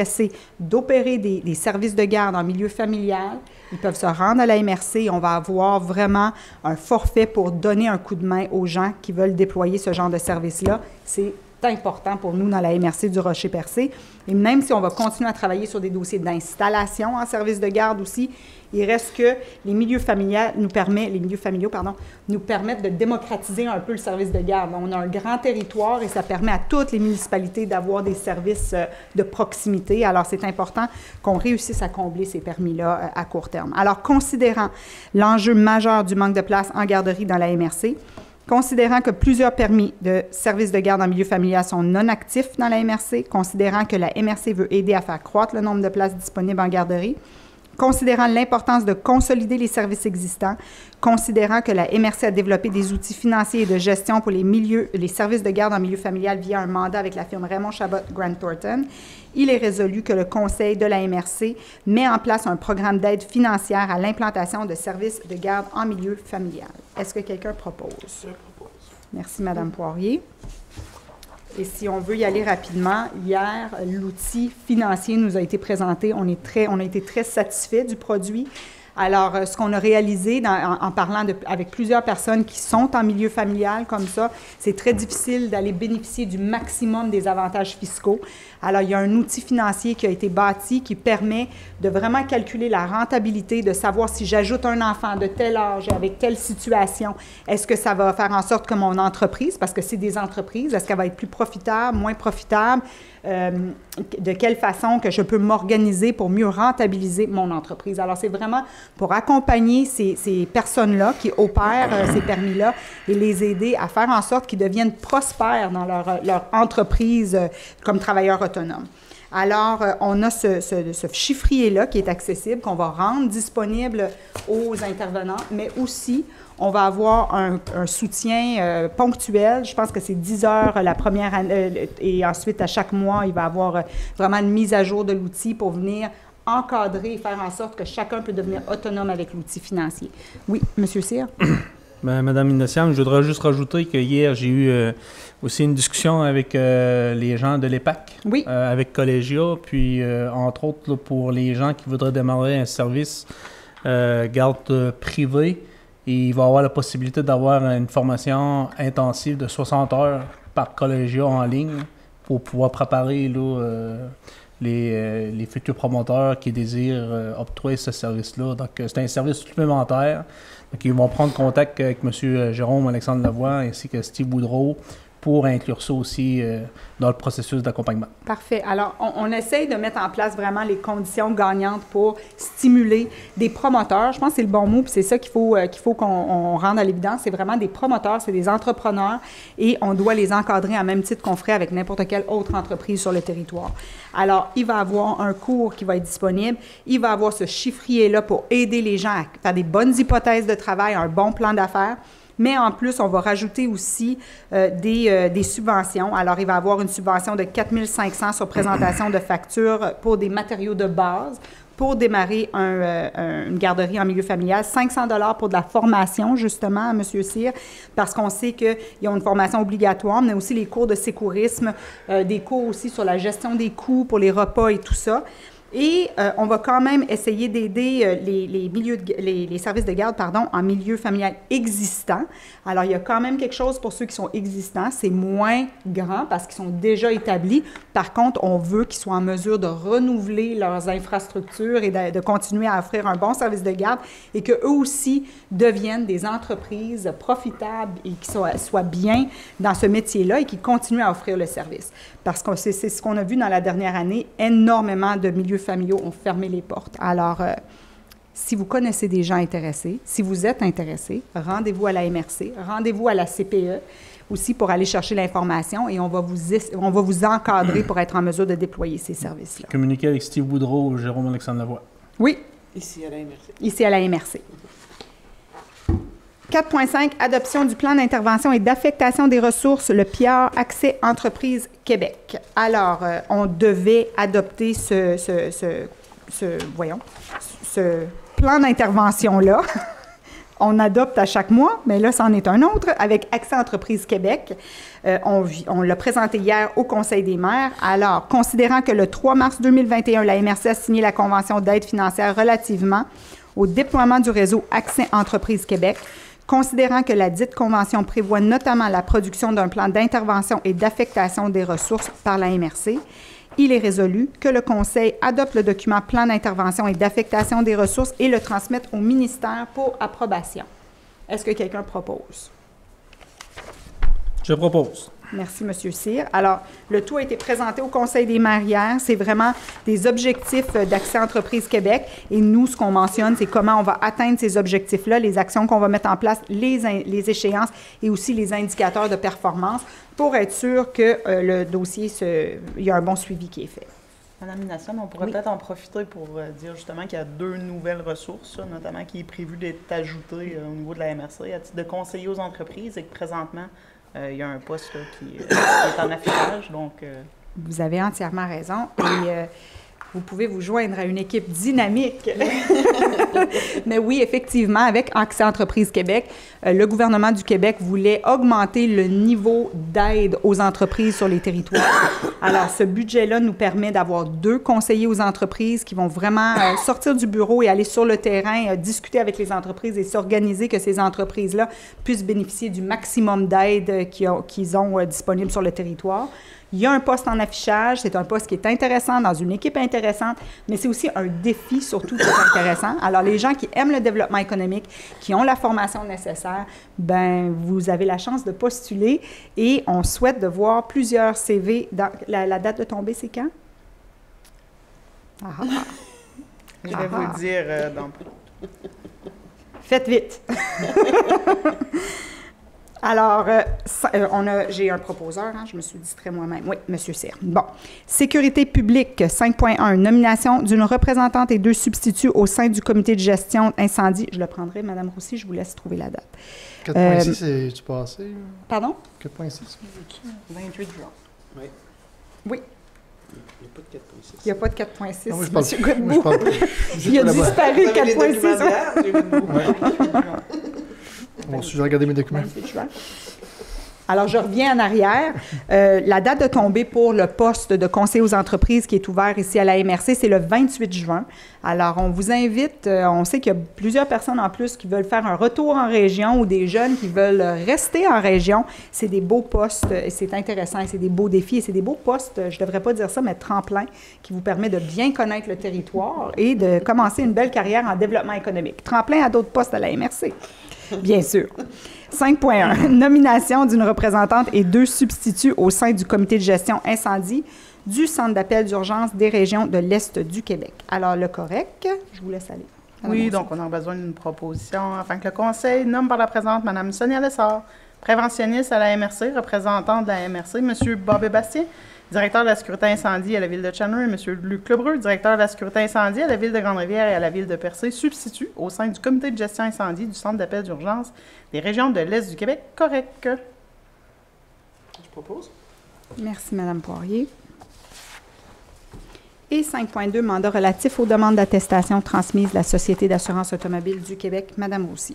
d'opérer des services de garde en milieu familial, ils peuvent se rendre à la MRC et on va avoir vraiment un forfait pour donner un coup de main aux gens qui veulent déployer ce genre de service-là. C'est important pour nous dans la MRC du Rocher-Percé. Et même si on va continuer à travailler sur des dossiers d'installation en service de garde aussi, il reste que les milieux familiaux nous permettent de démocratiser un peu le service de garde. On a un grand territoire et ça permet à toutes les municipalités d'avoir des services de proximité. Alors, c'est important qu'on réussisse à combler ces permis-là à court terme. Alors, considérant l'enjeu majeur du manque de place en garderie dans la MRC, considérant que plusieurs permis de services de garde en milieu familial sont non actifs dans la MRC, considérant que la MRC veut aider à faire croître le nombre de places disponibles en garderie, considérant l'importance de consolider les services existants, considérant que la MRC a développé des outils financiers et de gestion pour les services de garde en milieu familial via un mandat avec la firme Raymond Chabot Grant Thornton, il est résolu que le Conseil de la MRC met en place un programme d'aide financière à l'implantation de services de garde en milieu familial. Est-ce que quelqu'un propose? Je propose. Merci, Mme Poirier. Et si on veut y aller rapidement, hier, l'outil financier nous a été présenté. On a été très satisfaits du produit. Alors, ce qu'on a réalisé en parlant avec plusieurs personnes qui sont en milieu familial comme ça, c'est très difficile d'aller bénéficier du maximum des avantages fiscaux. Alors, il y a un outil financier qui a été bâti qui permet de vraiment calculer la rentabilité, de savoir si j'ajoute un enfant de tel âge, avec telle situation, est-ce que ça va faire en sorte que mon entreprise, parce que c'est des entreprises, est-ce qu'elle va être plus profitable, moins profitable, de quelle façon que je peux m'organiser pour mieux rentabiliser mon entreprise. Alors, c'est vraiment pour accompagner ces personnes-là qui opèrent ces permis-là et les aider à faire en sorte qu'ils deviennent prospères dans leur entreprise comme travailleurs autonomes. Alors, on a ce chiffrier-là qui est accessible, qu'on va rendre disponible aux intervenants, mais aussi, on va avoir un soutien ponctuel. Je pense que c'est 10 heures la première année, et ensuite, à chaque mois, il va y avoir vraiment une mise à jour de l'outil pour venir encadrer et faire en sorte que chacun peut devenir autonome avec l'outil financier. Oui, M. Cyr? Ben, Madame Innocente, je voudrais juste rajouter que hier, j'ai eu aussi une discussion avec les gens de l'EPAC, Oui. avec Collegia, puis entre autres là, pour les gens qui voudraient démarrer un service garde privée, il va avoir la possibilité d'avoir une formation intensive de 60 heures par Collegia en ligne pour pouvoir préparer là, les futurs promoteurs qui désirent octroyer ce service-là. Donc, c'est un service supplémentaire. Donc, ils vont prendre contact avec M. Jérôme Alexandre Lavoie ainsi que Steve Boudreau pour inclure ça aussi dans le processus d'accompagnement. Parfait. Alors, on essaye de mettre en place vraiment les conditions gagnantes pour stimuler des promoteurs. Je pense que c'est le bon mot, puis c'est ça qu'il faut qu'on rende à l'évidence. C'est vraiment des promoteurs, c'est des entrepreneurs, et on doit les encadrer à même titre qu'on ferait avec n'importe quelle autre entreprise sur le territoire. Alors, il va y avoir un cours qui va être disponible. Il va y avoir ce chiffrier-là pour aider les gens à faire des bonnes hypothèses de travail, un bon plan d'affaires. Mais en plus, on va rajouter aussi des subventions. Alors, il va y avoir une subvention de 4 500 sur présentation de factures pour des matériaux de base pour démarrer une garderie en milieu familial. 500 $ pour de la formation, justement, à M. Cyr, parce qu'on sait qu'ils ont une formation obligatoire, mais aussi les cours de sécourisme, des cours aussi sur la gestion des coûts pour les repas et tout ça. Et on va quand même essayer d'aider les services de garde en milieu familial existant. Alors, il y a quand même quelque chose pour ceux qui sont existants. C'est moins grand parce qu'ils sont déjà établis. Par contre, on veut qu'ils soient en mesure de renouveler leurs infrastructures et de continuer à offrir un bon service de garde et qu'eux aussi deviennent des entreprises profitables et qui soient bien dans ce métier-là et qui continuent à offrir le service. Parce que c'est ce qu'on a vu dans la dernière année. Énormément de milieux familiaux ont fermé les portes. Alors, si vous connaissez des gens intéressés, si vous êtes intéressé, rendez-vous à la MRC, rendez-vous à la CPE aussi pour aller chercher l'information et on va vous encadrer pour être en mesure de déployer ces services-là. Communiquer avec Steve Boudreau ou Jérôme Alexandre Lavoie. Oui. Ici à la MRC. Ici à la MRC. 4.5, adoption du plan d'intervention et d'affectation des ressources, le PIAR Accès Entreprise Québec. Alors, on devait adopter ce plan d'intervention-là. On adopte à chaque mois, mais là, c'en est un autre, avec Accès Entreprise Québec. On l'a présenté hier au Conseil des maires. Alors, considérant que le 3 mars 2021, la MRC a signé la convention d'aide financière relativement au déploiement du réseau Accès Entreprise Québec, considérant que la dite convention prévoit notamment la production d'un plan d'intervention et d'affectation des ressources par la MRC, il est résolu que le Conseil adopte le document plan d'intervention et d'affectation des ressources et le transmette au ministère pour approbation. Est-ce que quelqu'un propose? Je propose. Merci, M. Cyr. Alors, le tout a été présenté au Conseil des maires hier. C'est vraiment des objectifs d'Accès Entreprise Québec. Et nous, ce qu'on mentionne, c'est comment on va atteindre ces objectifs-là, les actions qu'on va mettre en place, les échéances et aussi les indicateurs de performance pour être sûr que le dossier, il y a un bon suivi qui est fait. Madame Inassam, on pourrait peut-être en profiter pour dire justement qu'il y a 2 nouvelles ressources, notamment qui est prévu d'être ajoutées au niveau de la MRC à titre de conseiller aux entreprises et que présentement, il y a un poste là, qui est en affichage, donc... Vous avez entièrement raison. Et vous pouvez vous joindre à une équipe dynamique. Mais oui, effectivement, avec Accès Entreprise Québec, le gouvernement du Québec voulait augmenter le niveau d'aide aux entreprises sur les territoires. Alors, ce budget-là nous permet d'avoir 2 conseillers aux entreprises qui vont vraiment sortir du bureau et aller sur le terrain, discuter avec les entreprises et s'organiser que ces entreprises-là puissent bénéficier du maximum d'aide qu'ils ont disponible sur le territoire. Il y a un poste en affichage, c'est un poste qui est intéressant dans une équipe intéressante, mais c'est aussi un défi surtout qui est intéressant. Alors, les gens qui aiment le développement économique, qui ont la formation nécessaire, ben vous avez la chance de postuler et on souhaite de voir plusieurs CV. La date de tombée, c'est quand? Je vais vous le dire dans peu. Faites vite! Alors, j'ai un proposeur, hein, je me suis distrait moi-même. Oui, M. Cyr. Bon. Sécurité publique, 5.1, nomination d'une représentante et 2 substituts au sein du comité de gestion incendie. Je le prendrai, Mme Roussy, je vous laisse trouver la date. 4.6, c'est-tu passé? Pardon? 4.6. 28 juin. Oui. Oui. Il n'y a pas de 4.6. Il n'y a pas de 4.6. Non, M. Godbout. Il a disparu, 4.6. Bon, si je vais regarder mes documents. 28 juin. Alors, je reviens en arrière. La date de tombée pour le poste de conseiller aux entreprises qui est ouvert ici à la MRC, c'est le 28 juin. Alors, on vous invite, on sait qu'il y a plusieurs personnes en plus qui veulent faire un retour en région ou des jeunes qui veulent rester en région. C'est des beaux postes et c'est intéressant et c'est des beaux défis et c'est des beaux postes, je ne devrais pas dire ça, mais tremplin qui vous permet de bien connaître le territoire et de commencer une belle carrière en développement économique. Tremplin à d'autres postes à la MRC, bien sûr. 5.1. Nomination d'une représentante et 2 substituts au sein du comité de gestion incendie du Centre d'appel d'urgence des régions de l'Est du Québec. Alors, le correct, je vous laisse aller. Oui, donc on a besoin d'une proposition afin que le Conseil nomme par la présente Mme Sonia Lessard, préventionniste à la MRC, représentante de la MRC, M. Bobby Bastien, directeur de la sécurité incendie à la Ville de Chandler, et M. Luc Lebreu, directeur de la sécurité incendie à la Ville de Grande-Rivière et à la Ville de Percé, substitut au sein du comité de gestion incendie du Centre d'appel d'urgence des régions de l'Est du Québec. Correct. Je propose. Merci, Mme Poirier. Et 5.2, mandat relatif aux demandes d'attestation transmises de la Société d'assurance automobile du Québec. Mme Roussy.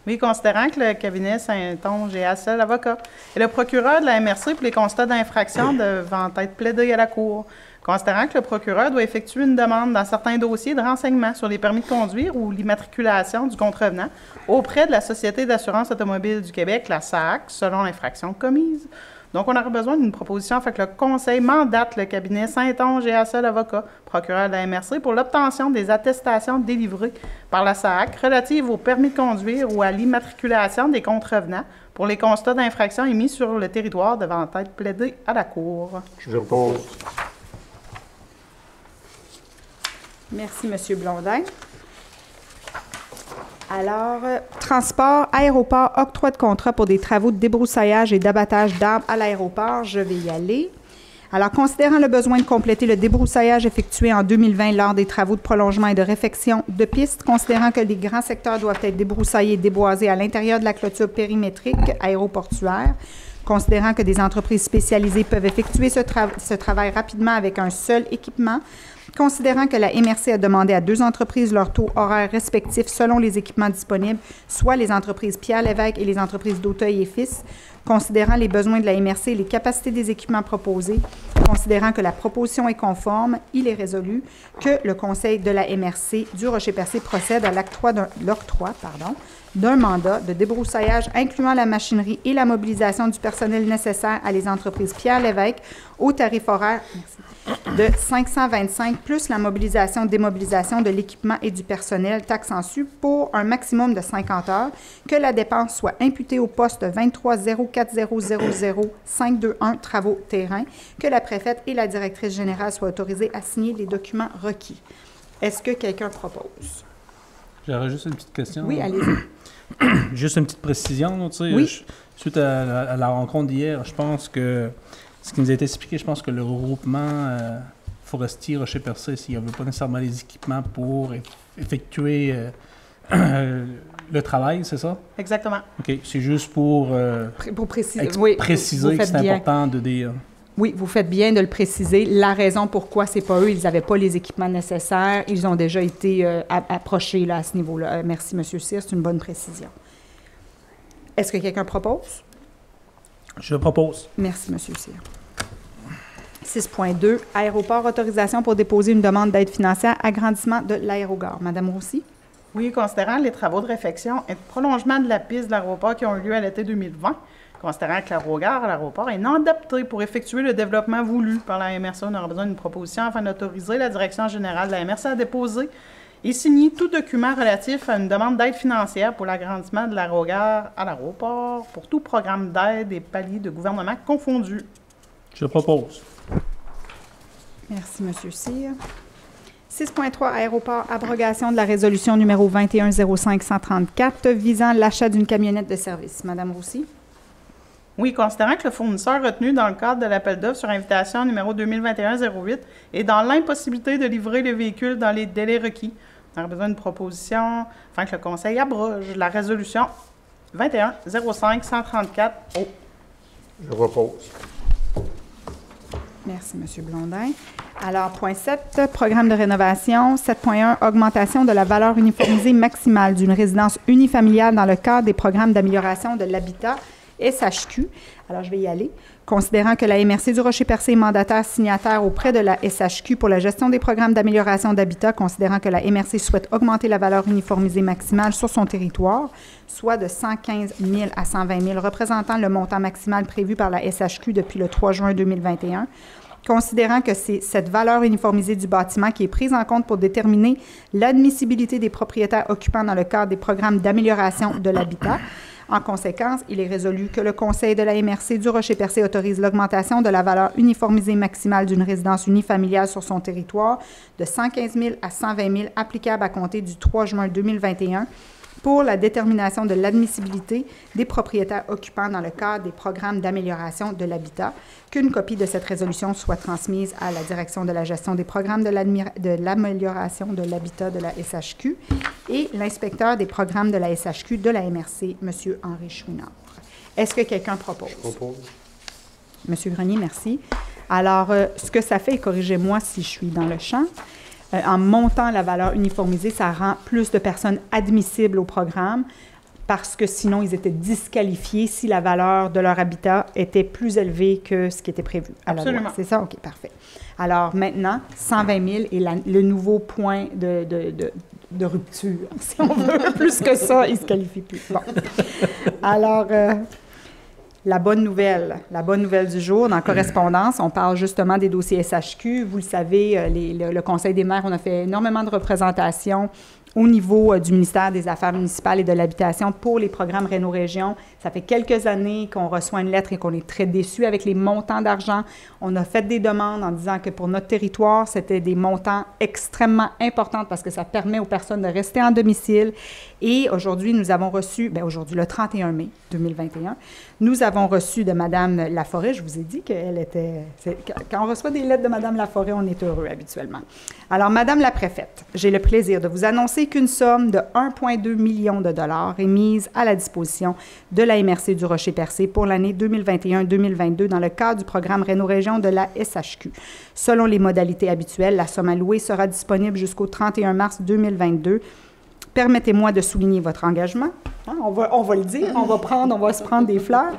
Oui, considérant que le cabinet Saint-Onge et Assel Avocat est le procureur de la MRC pour les constats d'infraction devant être plaidés à la Cour, considérant que le procureur doit effectuer une demande dans certains dossiers de renseignement sur les permis de conduire ou l'immatriculation du contrevenant auprès de la Société d'assurance automobile du Québec, la SAAC, selon l'infraction commise. Donc, on aurait besoin d'une proposition afin que le Conseil mandate le cabinet Saint-Onge et Assel Avocat, procureur de la MRC, pour l'obtention des attestations délivrées par la SAAC relatives au permis de conduire ou à l'immatriculation des contrevenants pour les constats d'infraction émis sur le territoire devant être plaidés à la Cour. Je propose. Merci, M. Blondin. Alors, transport, aéroport, octroi de contrat pour des travaux de débroussaillage et d'abattage d'arbres à l'aéroport. Je vais y aller. Alors, considérant le besoin de compléter le débroussaillage effectué en 2020 lors des travaux de prolongement et de réfection de pistes, considérant que les grands secteurs doivent être débroussaillés et déboisés à l'intérieur de la clôture périmétrique aéroportuaire, considérant que des entreprises spécialisées peuvent effectuer ce travail rapidement avec un seul équipement, considérant que la MRC a demandé à 2 entreprises leurs taux horaires respectifs selon les équipements disponibles, soit les entreprises Pierre Lévesque et les entreprises d'Auteuil et Fils, considérant les besoins de la MRC et les capacités des équipements proposés, considérant que la proposition est conforme, il est résolu que le Conseil de la MRC du Rocher-Percé procède à l'octroi d'un mandat de débroussaillage incluant la machinerie et la mobilisation du personnel nécessaire à les entreprises Pierre Lévesque au tarif horaire de 525 plus la mobilisation-démobilisation de l'équipement et du personnel, taxe en su, pour un maximum de 50 heures, que la dépense soit imputée au poste 2304000521 travaux terrain, que la préfète et la directrice générale soient autorisées à signer les documents requis. Est-ce que quelqu'un propose? J'aurais juste une petite question. Oui, allez-y. Juste une petite précision. Tu sais, Oui. Suite à la rencontre d'hier, je pense que ce qui nous a été expliqué, je pense que le regroupement forestier Rocher-Percé, s'il n'y avait pas nécessairement les équipements pour effectuer le travail, c'est ça? Exactement. OK. C'est juste pour Préciser, préciser que c'est important de dire. Oui, vous faites bien de le préciser. La raison pourquoi c'est pas eux, ils n'avaient pas les équipements nécessaires. Ils ont déjà été approchés là, à ce niveau-là. Merci, M. Cyr, c'est une bonne précision. Est-ce que quelqu'un propose? Je propose. Merci, M. Cyr. 6.2, aéroport, autorisation pour déposer une demande d'aide financière, agrandissement de l'aérogare. Madame Roussy? Oui, considérant les travaux de réfection et de prolongement de la piste de l'aéroport qui ont eu lieu à l'été 2020, considérant que l'aéroport est non adapté pour effectuer le développement voulu par la MRC, on aura besoin d'une proposition afin d'autoriser la direction générale de la MRC à déposer et signer tout document relatif à une demande d'aide financière pour l'agrandissement de l'aérogare à l'aéroport pour tout programme d'aide et paliers de gouvernement confondus. Je propose. Merci, M. Cyr. 6.3, aéroport, abrogation de la résolution numéro 2105-134 visant l'achat d'une camionnette de service. Madame Roussy? Oui, considérant que le fournisseur retenu dans le cadre de l'appel d'offres sur invitation numéro 2021-08 est dans l'impossibilité de livrer le véhicule dans les délais requis, on aurait besoin d'une proposition afin que le Conseil abroge la résolution 2105-134-O. Je propose. Merci, M. Blondin. Alors, point 7, programme de rénovation. 7.1, augmentation de la valeur uniformisée maximale d'une résidence unifamiliale dans le cadre des programmes d'amélioration de l'habitat SHQ. Alors, je vais y aller. Considérant que la MRC du Rocher-Percé est mandataire signataire auprès de la SHQ pour la gestion des programmes d'amélioration d'habitat, considérant que la MRC souhaite augmenter la valeur uniformisée maximale sur son territoire, soit de 115 000 à 120 000, représentant le montant maximal prévu par la SHQ depuis le 3 juin 2021, considérant que c'est cette valeur uniformisée du bâtiment qui est prise en compte pour déterminer l'admissibilité des propriétaires occupants dans le cadre des programmes d'amélioration de l'habitat. En conséquence, il est résolu que le Conseil de la MRC du Rocher-Percé autorise l'augmentation de la valeur uniformisée maximale d'une résidence unifamiliale sur son territoire de 115 000 à 120 000 applicable à compter du 3 juin 2021 pour la détermination de l'admissibilité des propriétaires occupants dans le cadre des programmes d'amélioration de l'habitat, qu'une copie de cette résolution soit transmise à la Direction de la gestion des programmes de l'amélioration de l'habitat de la SHQ et l'inspecteur des programmes de la SHQ de la MRC, M. Henri Chouinard. Est-ce que quelqu'un propose? Je propose. M. Grenier, merci. Alors, ce que ça fait, et corrigez-moi si je suis dans le champ, en montant la valeur uniformisée, ça rend plus de personnes admissibles au programme parce que sinon, ils étaient disqualifiés si la valeur de leur habitat était plus élevée que ce qui était prévu à la loi. C'est ça? OK, parfait. Alors maintenant, 120 000 est le nouveau point de rupture, si on veut. Plus que ça, ils ne se qualifient plus. Bon. Alors... La bonne nouvelle du jour, dans Correspondance, on parle justement des dossiers SHQ. Vous le savez, le Conseil des maires, on a fait énormément de représentations au niveau du ministère des Affaires municipales et de l'Habitation pour les programmes Réno-Région. Ça fait quelques années qu'on reçoit une lettre et qu'on est très déçus avec les montants d'argent. On a fait des demandes en disant que pour notre territoire, c'était des montants extrêmement importants parce que ça permet aux personnes de rester en domicile. Et aujourd'hui, nous avons reçu, aujourd'hui, le 31 mai 2021, nous avons reçu de Mme Laforêt, je vous ai dit qu'elle était... Quand on reçoit des lettres de Mme Laforêt, on est heureux habituellement. Alors, Madame la préfète, j'ai le plaisir de vous annoncer qu'une somme de 1,2 million de dollars est mise à la disposition de la MRC du Rocher-Percé pour l'année 2021-2022 dans le cadre du programme Réno-Région de la SHQ. Selon les modalités habituelles, la somme allouée sera disponible jusqu'au 31 mars 2022. Permettez-moi de souligner votre engagement. Hein, on va le dire, on va se prendre des fleurs,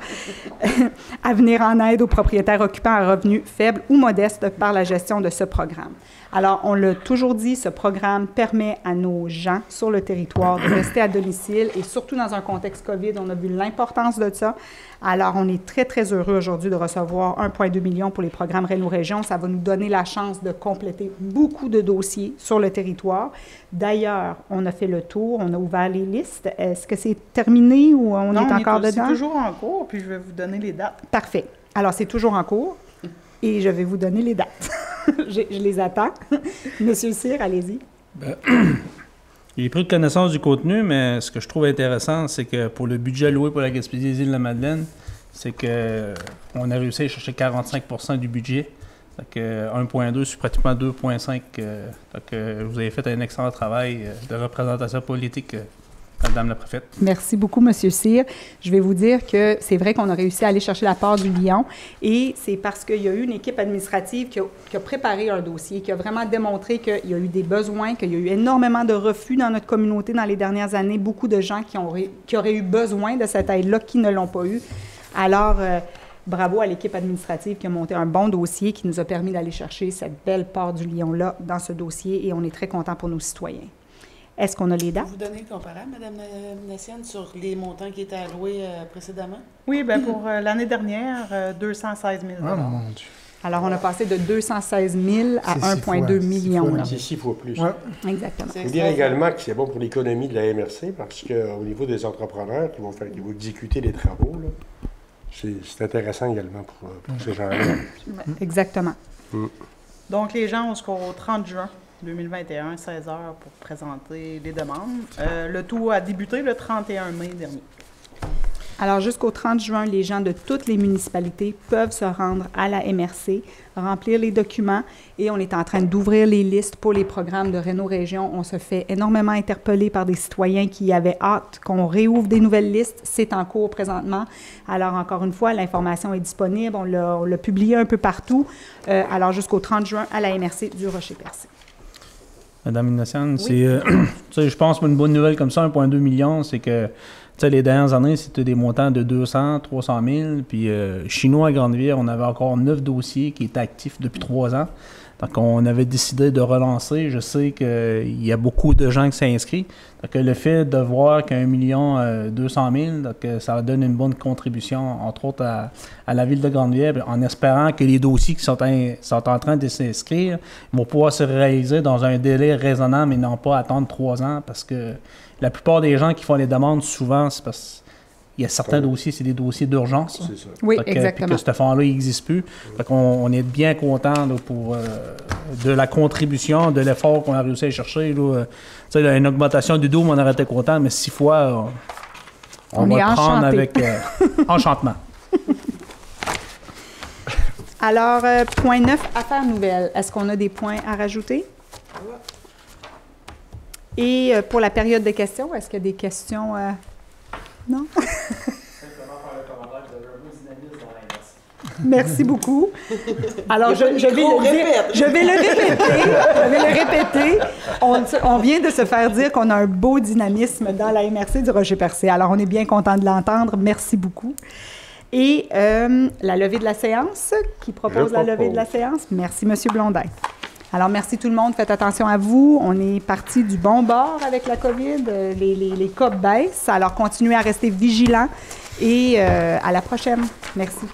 à venir en aide aux propriétaires occupants à revenus faibles ou modestes par la gestion de ce programme. Alors, on l'a toujours dit, ce programme permet à nos gens sur le territoire de rester à domicile et surtout dans un contexte COVID, on a vu l'importance de ça. Alors, on est très, très heureux aujourd'hui de recevoir 1,2 million pour les programmes Réno-Région. Ça va nous donner la chance de compléter beaucoup de dossiers sur le territoire. D'ailleurs, on a fait le tour, on a ouvert les listes. Est-ce que c'est terminé ou on est encore dedans? C'est toujours en cours, puis je vais vous donner les dates. Parfait. Alors, c'est toujours en cours et je vais vous donner les dates. Je les attends. Monsieur Cyr, allez-y. J'ai pris connaissance du contenu, mais ce que je trouve intéressant, c'est que pour le budget alloué pour la Gaspésie des Îles-de-la-Madeleine, c'est qu'on a réussi à chercher 45% du budget. Fait que 1,2 sur pratiquement 2,5. Vous avez fait un excellent travail de représentation politique, Madame la préfète. Merci beaucoup, Monsieur Cyr. Je vais vous dire que c'est vrai qu'on a réussi à aller chercher la part du lion et c'est parce qu'il y a eu une équipe administrative qui a préparé un dossier, qui a vraiment démontré qu'il y a eu des besoins, qu'il y a eu énormément de refus dans notre communauté dans les dernières années, beaucoup de gens qui auraient eu besoin de cette aide-là, qui ne l'ont pas eu. Alors, bravo à l'équipe administrative qui a monté un bon dossier, qui nous a permis d'aller chercher cette belle part du lion-là dans ce dossier et on est très contents pour nos citoyens. Est-ce qu'on a les dates? Vous donnez le comparable, Mme Nassienne, sur les montants qui étaient alloués précédemment? Oui, bien pour l'année dernière, 216 000 Ah, mon Dieu. Alors, on a passé de 216 000 à 1,2 million. C'est 6 fois plus. Ouais. Exactement. Il faut dire également que c'est bon pour l'économie de la MRC parce qu'au niveau des entrepreneurs qui vont exécuter les travaux, là, c'est intéressant également pour ces gens-là. Exactement. Donc, les gens ont jusqu'au 30 juin 2021, 16 heures pour présenter les demandes. Le tout a débuté le 31 mai dernier. Alors, jusqu'au 30 juin, les gens de toutes les municipalités peuvent se rendre à la MRC, remplir les documents et on est en train d'ouvrir les listes pour les programmes de Réno-Région. On se fait énormément interpeller par des citoyens qui avaient hâte qu'on réouvre des nouvelles listes. C'est en cours présentement. Alors, encore une fois, l'information est disponible. On l'a publié un peu partout. Alors, jusqu'au 30 juin, à la MRC du Rocher-Percé. Madame Inassian, je pense qu'une bonne nouvelle comme ça, 1,2 million, c'est que les dernières années, c'était des montants de 200, 300 000. Puis chez nous, à Grande-Rivière, on avait encore 9 dossiers qui étaient actifs depuis 3 ans. Donc, on avait décidé de relancer. Je sais qu'il y a beaucoup de gens qui s'inscrivent. Donc, le fait de voir qu'un 1 200 000, donc, ça donne une bonne contribution, entre autres, à la ville de Grande-Rivière, en espérant que les dossiers qui sont en train de s'inscrire vont pouvoir se réaliser dans un délai raisonnable et non pas attendre 3 ans, parce que la plupart des gens qui font les demandes, souvent, c'est parce qu'il y a certains dossiers, c'est des dossiers d'urgence. C'est ça. Oui, Fait que, exactement. puis que ce fonds-là, il n'existe plus. Fait qu'on est bien content pour de la contribution, de l'effort qu'on a réussi à chercher. Là, une augmentation du double, on aurait été content, mais 6 fois, on va est prendre enchanté. avec enchantement. Alors, point 9, affaires nouvelles. Est-ce qu'on a des points à rajouter? Et pour la période de questions, est-ce qu'il y a des questions? Non? Merci beaucoup. Alors, je vais le dire. Je vais le répéter. On vient de se faire dire qu'on a un beau dynamisme dans la MRC du Rocher-Percé. Alors, on est bien content de l'entendre. Merci beaucoup. Et la levée de la séance, qui propose la levée de la séance? Merci, M. Blondin. Alors, merci tout le monde. Faites attention à vous. On est parti du bon bord avec la COVID. Les cas baissent. Alors, continuez à rester vigilants et à la prochaine. Merci.